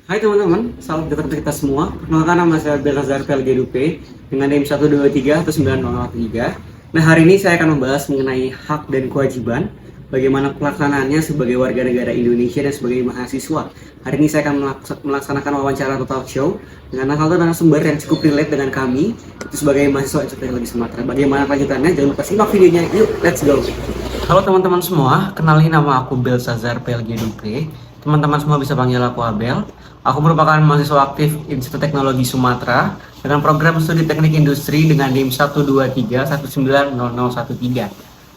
Hai teman-teman, salam sejahtera untuk kita semua. Perkenalkan nama saya Belazar PLGDUP dengan NIM 123 atau 9013. Nah, hari ini saya akan membahas mengenai hak dan kewajiban, bagaimana pelaksanaannya sebagai warga negara Indonesia dan sebagai mahasiswa. Hari ini saya akan melaksanakan wawancara atau talk show dengan salah satu narasumber yang cukup relate dengan kami, itu sebagai mahasiswa Teknologi Sumatera. Bagaimana kelanjutannya? Jangan lupa simak videonya. Yuk, let's go! Halo teman-teman semua, kenalin nama aku Belazar PLGDUP. Teman-teman semua bisa panggil aku Abel. Aku merupakan mahasiswa aktif Institut Teknologi Sumatera dengan program studi teknik industri dengan NIM 123190013.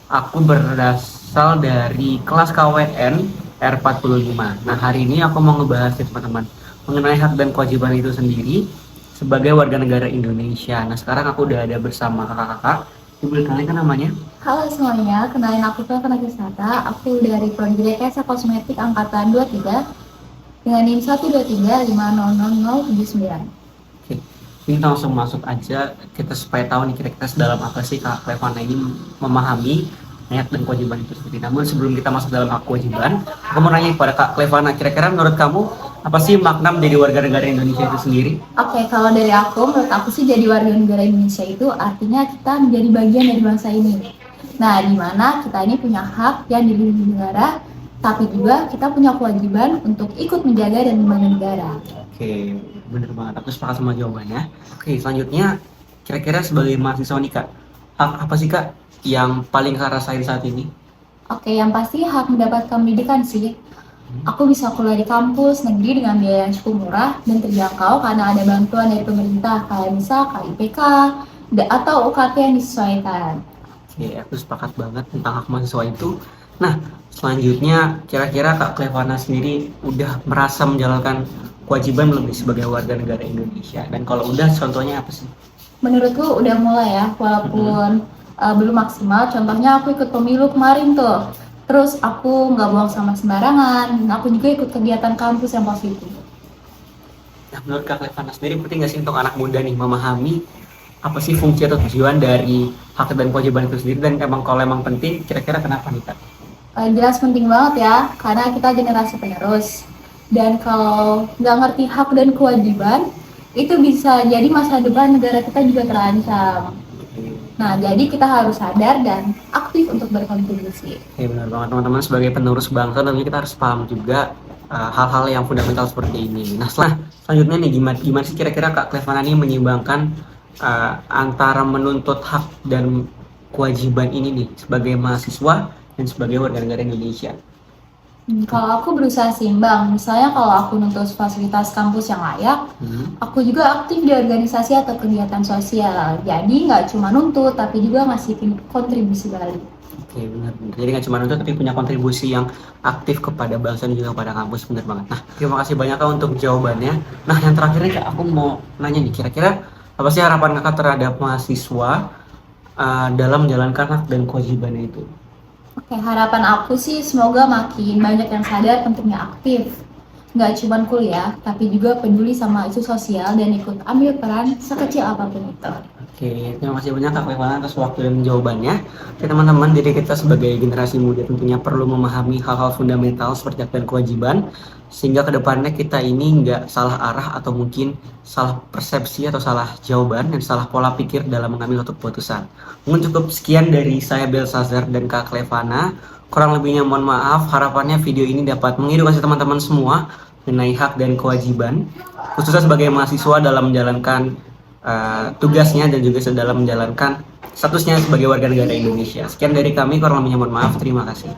Aku berasal dari kelas KWN R45. Nah, hari ini aku mau ngebahas ya teman-teman mengenai hak dan kewajiban itu sendiri sebagai warga negara Indonesia. Nah, sekarang aku udah ada bersama kakak-kakak. Ibu kenalin kan namanya? Halo semuanya, kenalin aku Felka Nagisata. Aku dari Prodi Rekayasa Kosmetik Angkatan 23 dengan NIM 123500079. Oke, ini kita langsung masuk aja kita supaya tahu nih kira-kira dalam apa sih Kak Clevana ini memahami hak dan kewajiban itu sendiri. Namun sebelum kita masuk dalam hak kewajiban, aku mau nanya kepada Kak Clevana, kira-kira menurut kamu apa sih makna menjadi warga negara Indonesia itu sendiri? Oke, kalau dari aku, menurut aku sih jadi warga negara Indonesia itu artinya kita menjadi bagian dari bangsa ini. Nah, di mana kita ini punya hak yang dilindungi negara, tapi juga kita punya kewajiban untuk ikut menjaga dan membangun negara. Oke, bener banget. Aku sepakat sama jawabannya. Oke, selanjutnya kira-kira sebagai mahasiswa nih Kak, hak apa sih Kak yang paling Kak rasain saat ini? Oke, yang pasti hak mendapatkan pendidikan sih. Aku bisa kuliah di kampus negeri dengan biaya yang cukup murah dan terjangkau karena ada bantuan dari pemerintah kayak misal KIPK atau UKT yang disesuaikan. Oke, aku sepakat banget tentang hak mahasiswa itu. Nah, selanjutnya kira-kira Kak Clevana sendiri udah merasa menjalankan kewajiban belum nih sebagai warga negara Indonesia? Dan kalau udah, contohnya apa sih? Menurutku udah mulai ya, walaupun belum maksimal. Contohnya aku ikut pemilu kemarin tuh. Terus aku nggak buang sampah sembarangan, dan aku juga ikut kegiatan kampus yang positif. Nah, menurut Kak Clevana sendiri penting nggak sih untuk anak muda nih memahami apa sih fungsi atau tujuan dari hak dan kewajiban itu sendiri, dan emang kalau emang penting, kira-kira kenapa nih Kak? Jelas penting banget ya, karena kita generasi penerus. Dan kalau nggak ngerti hak dan kewajiban, itu bisa jadi masa depan negara kita juga terancam. Nah, jadi kita harus sadar dan aktif untuk berkontribusi. Oke, benar banget teman-teman, sebagai penerus bangsa tentunya kita harus paham juga hal-hal yang fundamental seperti ini. Nah, selanjutnya nih gimana sih kira-kira Kak Clevana ini menyeimbangkan antara menuntut hak dan kewajiban ini nih sebagai mahasiswa dan sebagai warga negara Indonesia? Kalau aku berusaha seimbang, misalnya kalau aku nuntut fasilitas kampus yang layak, aku juga aktif di organisasi atau kegiatan sosial. Jadi nggak cuma nuntut, tapi juga ngasih kontribusi balik. Oke, benar. Jadi nggak cuma nuntut tapi punya kontribusi yang aktif kepada bangsa dan juga kepada kampus, benar banget. Nah, terima kasih banyak Kak untuk jawabannya. Nah, yang terakhir nih Kak, aku mau nanya nih, kira-kira apa sih harapan Kakak terhadap mahasiswa dalam menjalankan hak dan kewajibannya itu? Oke, harapan aku sih semoga makin banyak yang sadar pentingnya aktif. Nggak cuma kuliah, tapi juga peduli sama isu sosial dan ikut ambil peran sekecil apapun itu. Oke, terima kasih banyak Kak Clevana atas waktu dan jawabannya. Oke teman-teman, jadi kita sebagai generasi muda tentunya perlu memahami hal-hal fundamental seperti hak dan kewajiban, sehingga kedepannya kita ini nggak salah arah atau mungkin salah persepsi atau salah jawaban dan salah pola pikir dalam mengambil suatu keputusan. Mungkin cukup sekian dari saya Belazar dan Kak Clevana. Kurang lebihnya mohon maaf, harapannya video ini dapat mengedukasi teman-teman semua mengenai hak dan kewajiban, khususnya sebagai mahasiswa dalam menjalankan tugasnya dan juga dalam menjalankan statusnya sebagai warga negara Indonesia. Sekian dari kami, kurang lebihnya mohon maaf. Terima kasih.